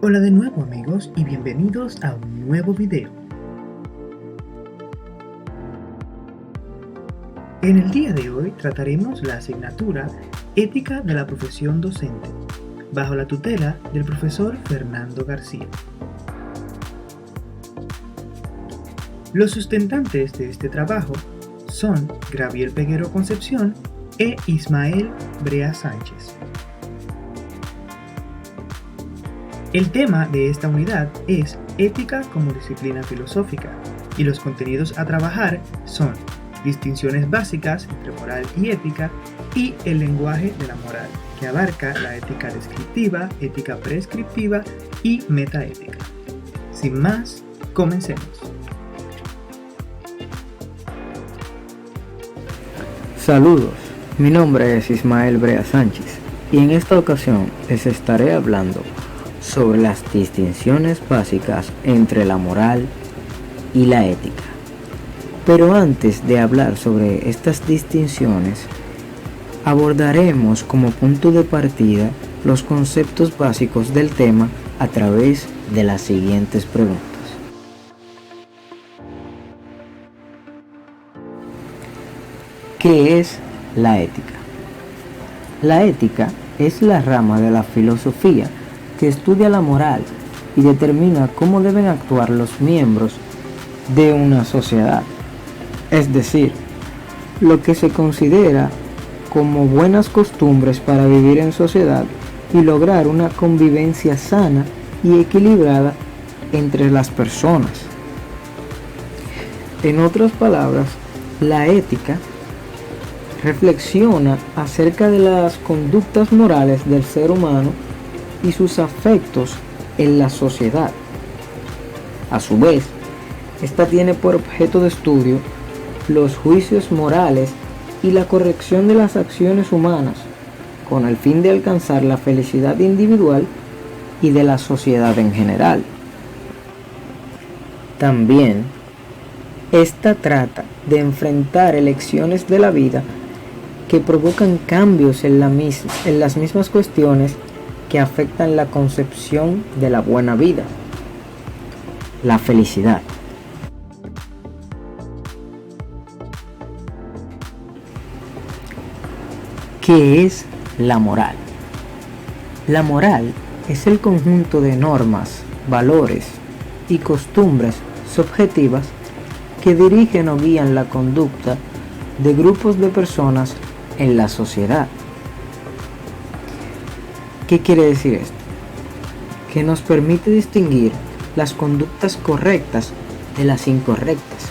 Hola de nuevo amigos y bienvenidos a un nuevo video. En el día de hoy trataremos la asignatura Ética de la profesión docente, bajo la tutela del profesor Fernando García. Los sustentantes de este trabajo son Gabriel Peguero Concepción e Ismael Brea Sánchez. El tema de esta unidad es Ética como disciplina filosófica y los contenidos a trabajar son distinciones básicas entre moral y ética y el lenguaje de la moral, que abarca la ética descriptiva, ética prescriptiva y metaética. Sin más, comencemos. Saludos, mi nombre es Ismael Brea Sánchez y en esta ocasión les estaré hablando sobre las distinciones básicas entre la moral y la ética. Pero antes de hablar sobre estas distinciones, abordaremos como punto de partida los conceptos básicos del tema a través de las siguientes preguntas. ¿Qué es la ética? La ética es la rama de la filosofía que estudia la moral y determina cómo deben actuar los miembros de una sociedad, es decir, lo que se considera como buenas costumbres para vivir en sociedad y lograr una convivencia sana y equilibrada entre las personas. En otras palabras, la ética reflexiona acerca de las conductas morales del ser humano y sus afectos en la sociedad. A su vez, esta tiene por objeto de estudio los juicios morales y la corrección de las acciones humanas con el fin de alcanzar la felicidad individual y de la sociedad en general. También, esta trata de enfrentar elecciones de la vida que provocan cambios en las mismas cuestiones que afectan la concepción de la buena vida, la felicidad. ¿Qué es la moral? La moral es el conjunto de normas, valores y costumbres subjetivas que dirigen o guían la conducta de grupos de personas en la sociedad. ¿Qué quiere decir esto? Que nos permite distinguir las conductas correctas de las incorrectas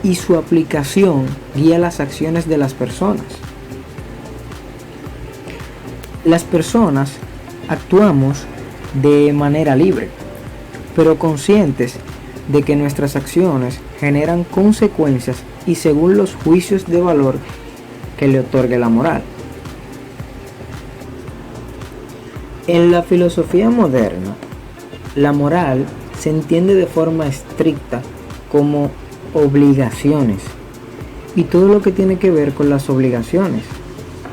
y su aplicación guía las acciones de las personas. Las personas actuamos de manera libre, pero conscientes de que nuestras acciones generan consecuencias y según los juicios de valor que le otorgue la moral. En la filosofía moderna, la moral se entiende de forma estricta como obligaciones, y todo lo que tiene que ver con las obligaciones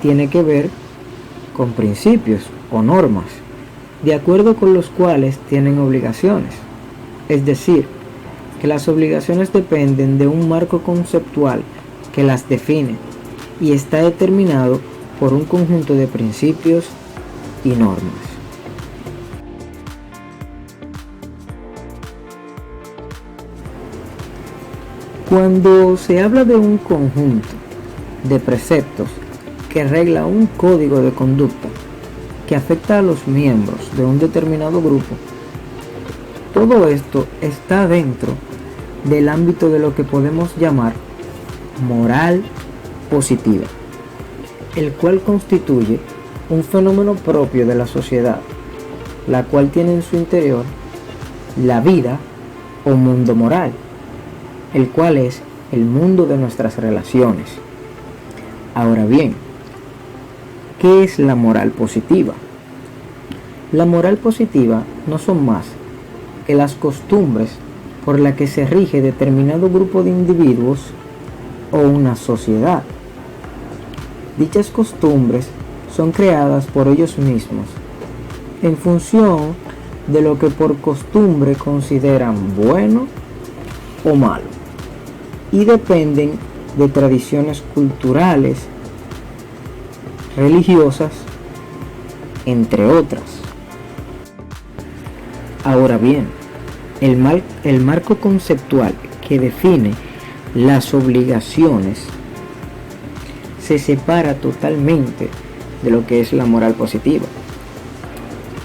tiene que ver con principios o normas, de acuerdo con los cuales tienen obligaciones. Es decir, que las obligaciones dependen de un marco conceptual que las define y está determinado por un conjunto de principios y normas. Cuando se habla de un conjunto de preceptos que regla un código de conducta que afecta a los miembros de un determinado grupo, todo esto está dentro del ámbito de lo que podemos llamar moral positiva, el cual constituye un fenómeno propio de la sociedad, la cual tiene en su interior la vida o mundo moral, el cual es el mundo de nuestras relaciones. Ahora bien, ¿qué es la moral positiva? La moral positiva no son más que las costumbres por las que se rige determinado grupo de individuos o una sociedad. Dichas costumbres son creadas por ellos mismos en función de lo que por costumbre consideran bueno o malo, y dependen de tradiciones culturales, religiosas, entre otras. Ahora bien, el marco conceptual que define las obligaciones se separa totalmente de lo que es la moral positiva,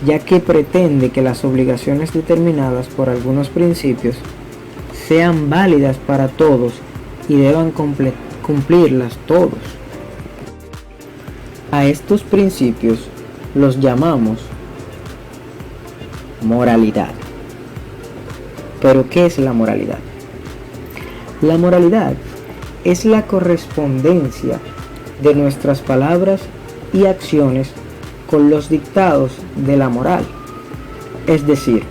ya que pretende que las obligaciones determinadas por algunos principios sean válidas para todos y deban cumplirlas todos. A estos principios los llamamos moralidad. ¿Pero qué es la moralidad? La moralidad es la correspondencia de nuestras palabras y acciones con los dictados de la moral. Es decir,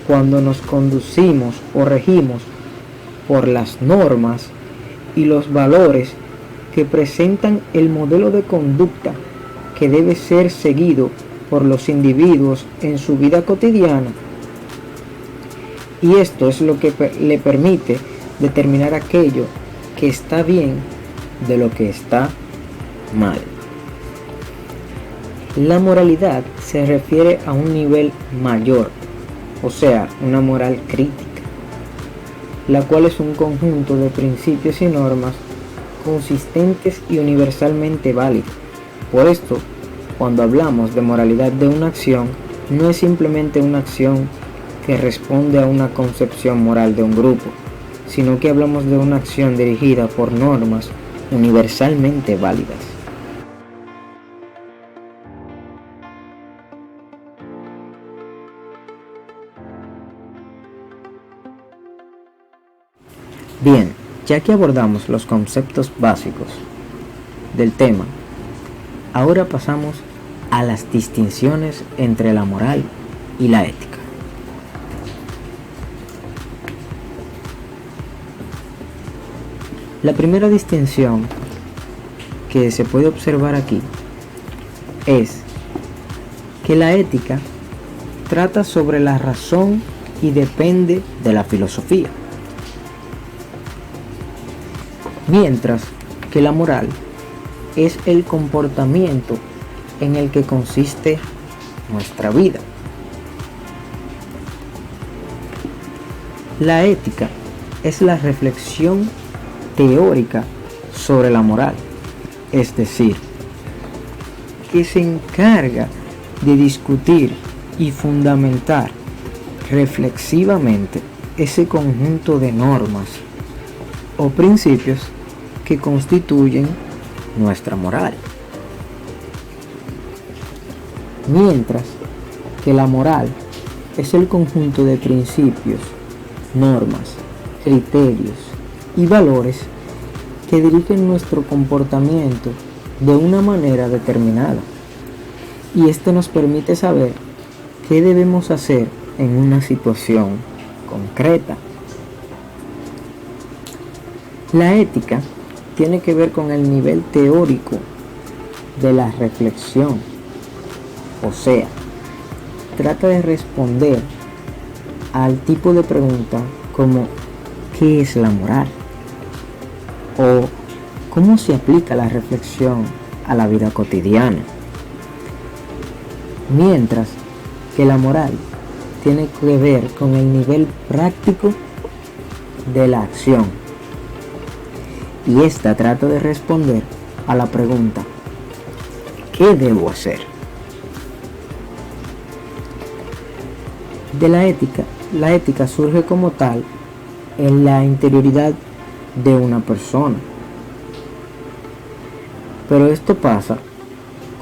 cuando nos conducimos o regimos por las normas y los valores que presentan el modelo de conducta que debe ser seguido por los individuos en su vida cotidiana. Y esto es lo que le permite determinar aquello que está bien de lo que está mal. La moralidad se refiere a un nivel mayor, o sea, una moral crítica, la cual es un conjunto de principios y normas consistentes y universalmente válidos. Por esto, cuando hablamos de moralidad de una acción, no es simplemente una acción que responde a una concepción moral de un grupo, sino que hablamos de una acción dirigida por normas universalmente válidas. Bien, ya que abordamos los conceptos básicos del tema, ahora pasamos a las distinciones entre la moral y la ética. La primera distinción que se puede observar aquí es que la ética trata sobre la razón y depende de la filosofía, mientras que la moral es el comportamiento en el que consiste nuestra vida. La ética es la reflexión teórica sobre la moral, es decir, que se encarga de discutir y fundamentar reflexivamente ese conjunto de normas o principios que constituyen nuestra moral. Mientras que la moral es el conjunto de principios, normas, criterios y valores que dirigen nuestro comportamiento de una manera determinada, y esto nos permite saber qué debemos hacer en una situación concreta. La ética tiene que ver con el nivel teórico de la reflexión, o sea, trata de responder al tipo de pregunta como ¿qué es la moral? O ¿cómo se aplica la reflexión a la vida cotidiana? Mientras que la moral tiene que ver con el nivel práctico de la acción, y esta trata de responder a la pregunta ¿qué debo hacer? De la ética surge como tal en la interioridad de una persona, pero esto pasa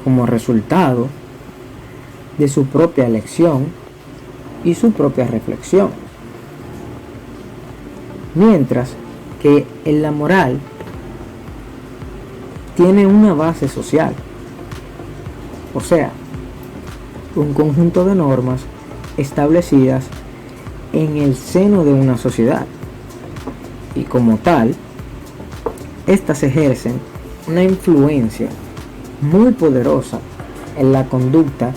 como resultado de su propia elección y su propia reflexión, mientras que en la moral tiene una base social, o sea, un conjunto de normas establecidas en el seno de una sociedad, y como tal, estas ejercen una influencia muy poderosa en la conducta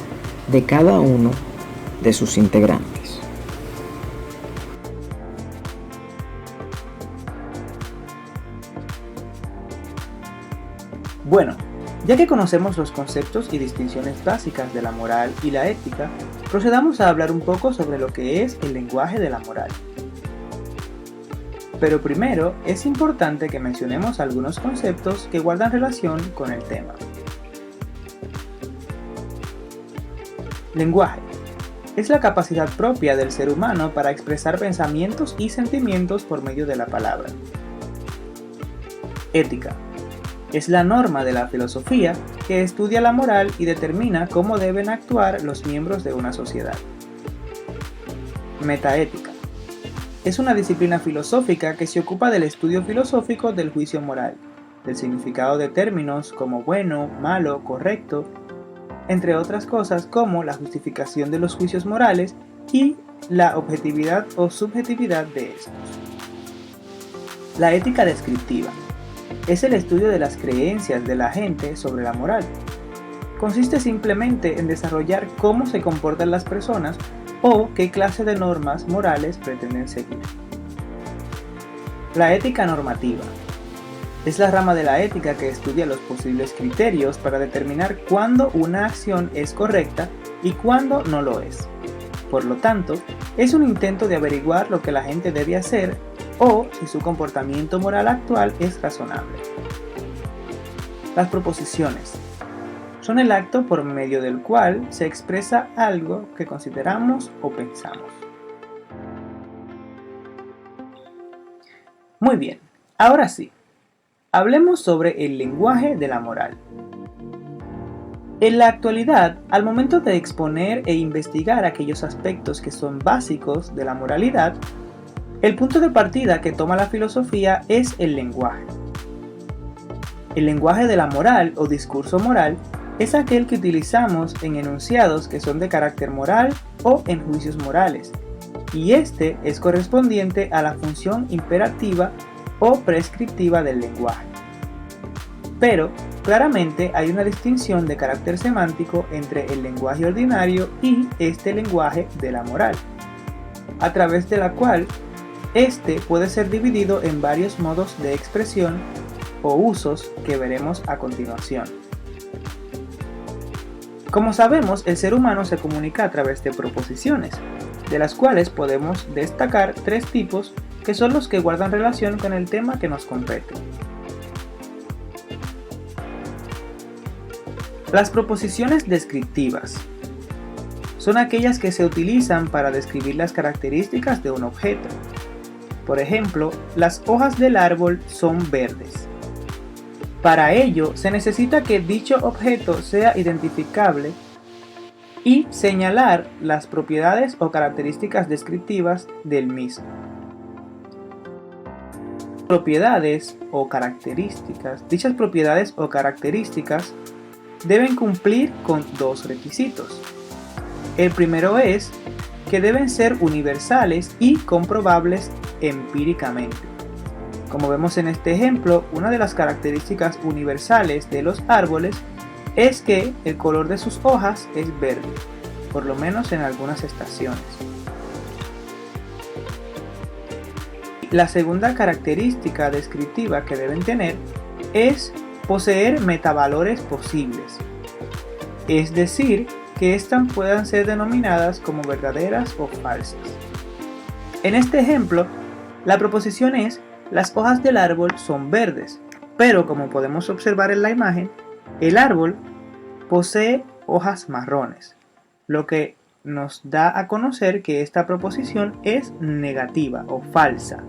de cada uno de sus integrantes. Bueno, ya que conocemos los conceptos y distinciones básicas de la moral y la ética, procedamos a hablar un poco sobre lo que es el lenguaje de la moral. Pero primero es importante que mencionemos algunos conceptos que guardan relación con el tema. Lenguaje. Es la capacidad propia del ser humano para expresar pensamientos y sentimientos por medio de la palabra. Ética. Es la norma de la filosofía que estudia la moral y determina cómo deben actuar los miembros de una sociedad. Metaética. Es una disciplina filosófica que se ocupa del estudio filosófico del juicio moral, del significado de términos como bueno, malo, correcto, entre otras cosas como la justificación de los juicios morales y la objetividad o subjetividad de estos. La ética descriptiva. Es el estudio de las creencias de la gente sobre la moral. Consiste simplemente en desarrollar cómo se comportan las personas o qué clase de normas morales pretenden seguir. La ética normativa. Es la rama de la ética que estudia los posibles criterios para determinar cuándo una acción es correcta y cuándo no lo es. Por lo tanto, es un intento de averiguar lo que la gente debe hacer o si su comportamiento moral actual es razonable. Las proposiciones son el acto por medio del cual se expresa algo que consideramos o pensamos. Muy bien, ahora sí, hablemos sobre el lenguaje de la moral. En la actualidad, al momento de exponer e investigar aquellos aspectos que son básicos de la moralidad, el punto de partida que toma la filosofía es el lenguaje. El lenguaje de la moral o discurso moral es aquel que utilizamos en enunciados que son de carácter moral o en juicios morales, y este es correspondiente a la función imperativa o prescriptiva del lenguaje. Pero, claramente hay una distinción de carácter semántico entre el lenguaje ordinario y este lenguaje de la moral, a través de la cual este puede ser dividido en varios modos de expresión o usos que veremos a continuación. Como sabemos, el ser humano se comunica a través de proposiciones, de las cuales podemos destacar tres tipos que son los que guardan relación con el tema que nos compete. Las proposiciones descriptivas son aquellas que se utilizan para describir las características de un objeto. Por ejemplo, las hojas del árbol son verdes. Para ello, se necesita que dicho objeto sea identificable y señalar las propiedades o características descriptivas del mismo. Dichas propiedades o características deben cumplir con dos requisitos. El primero es que deben ser universales y comprobables empíricamente. Como vemos en este ejemplo, una de las características universales de los árboles es que el color de sus hojas es verde, por lo menos en algunas estaciones. La segunda característica descriptiva que deben tener es poseer metavalores posibles, es decir, que éstas puedan ser denominadas como verdaderas o falsas. En este ejemplo, la proposición es: las hojas del árbol son verdes, pero como podemos observar en la imagen, el árbol posee hojas marrones, lo que nos da a conocer que esta proposición es negativa o falsa.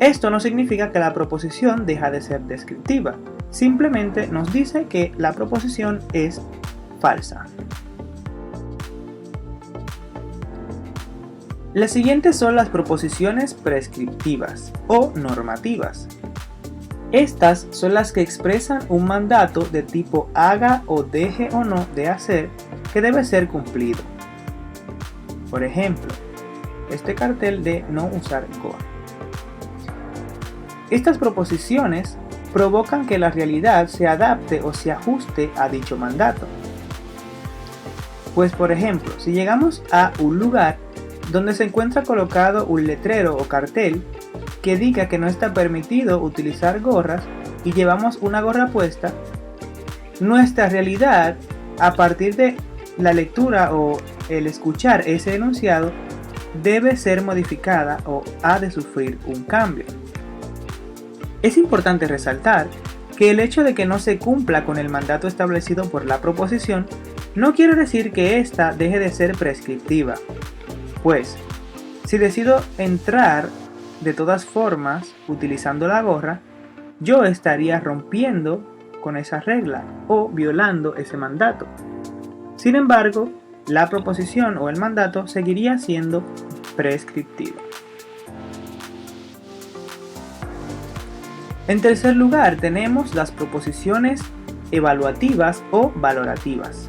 Esto no significa que la proposición deja de ser descriptiva, simplemente nos dice que la proposición es falsa. Las siguientes son las proposiciones prescriptivas o normativas. Estas son las que expresan un mandato de tipo haga o deje o no de hacer que debe ser cumplido. Por ejemplo, este cartel de no usar gorra. Estas proposiciones provocan que la realidad se adapte o se ajuste a dicho mandato. Pues por ejemplo, si llegamos a un lugar donde se encuentra colocado un letrero o cartel que diga que no está permitido utilizar gorras y llevamos una gorra puesta, nuestra realidad, a partir de la lectura o el escuchar ese enunciado, debe ser modificada o ha de sufrir un cambio. Es importante resaltar que el hecho de que no se cumpla con el mandato establecido por la proposición no quiere decir que ésta deje de ser prescriptiva, pues si decido entrar de todas formas utilizando la gorra, yo estaría rompiendo con esa regla o violando ese mandato. Sin embargo, la proposición o el mandato seguiría siendo prescriptivo. En tercer lugar, tenemos las proposiciones evaluativas o valorativas.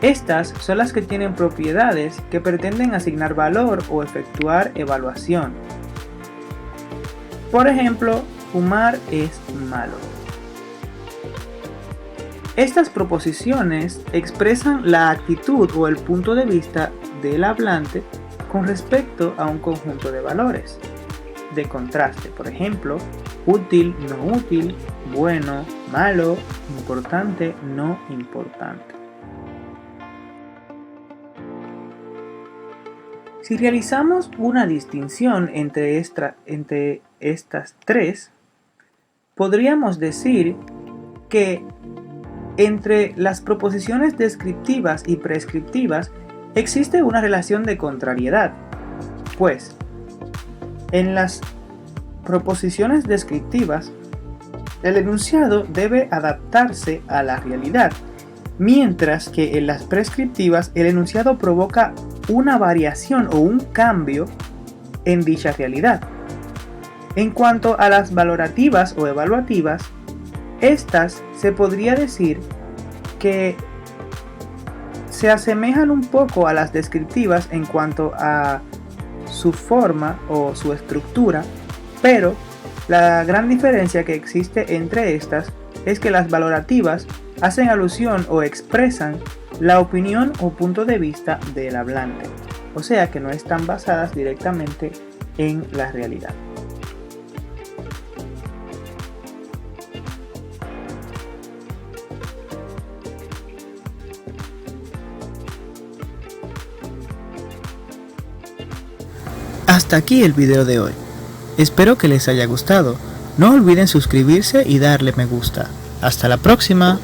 Estas son las que tienen propiedades que pretenden asignar valor o efectuar evaluación. Por ejemplo, fumar es malo. Estas proposiciones expresan la actitud o el punto de vista del hablante con respecto a un conjunto de valores de contraste, por ejemplo, útil, no útil, bueno, malo, importante, no importante. Si realizamos una distinción entre estas tres, podríamos decir que entre las proposiciones descriptivas y prescriptivas existe una relación de contrariedad, pues en las proposiciones descriptivas el enunciado debe adaptarse a la realidad, mientras que en las prescriptivas el enunciado provoca una variación o un cambio en dicha realidad. En cuanto a las valorativas o evaluativas, estas se podría decir que se asemejan un poco a las descriptivas en cuanto a su forma o su estructura, pero la gran diferencia que existe entre estas es que las valorativas hacen alusión o expresan la opinión o punto de vista del hablante, o sea que no están basadas directamente en la realidad. Hasta aquí el video de hoy. Espero que les haya gustado. No olviden suscribirse y darle me gusta. Hasta la próxima.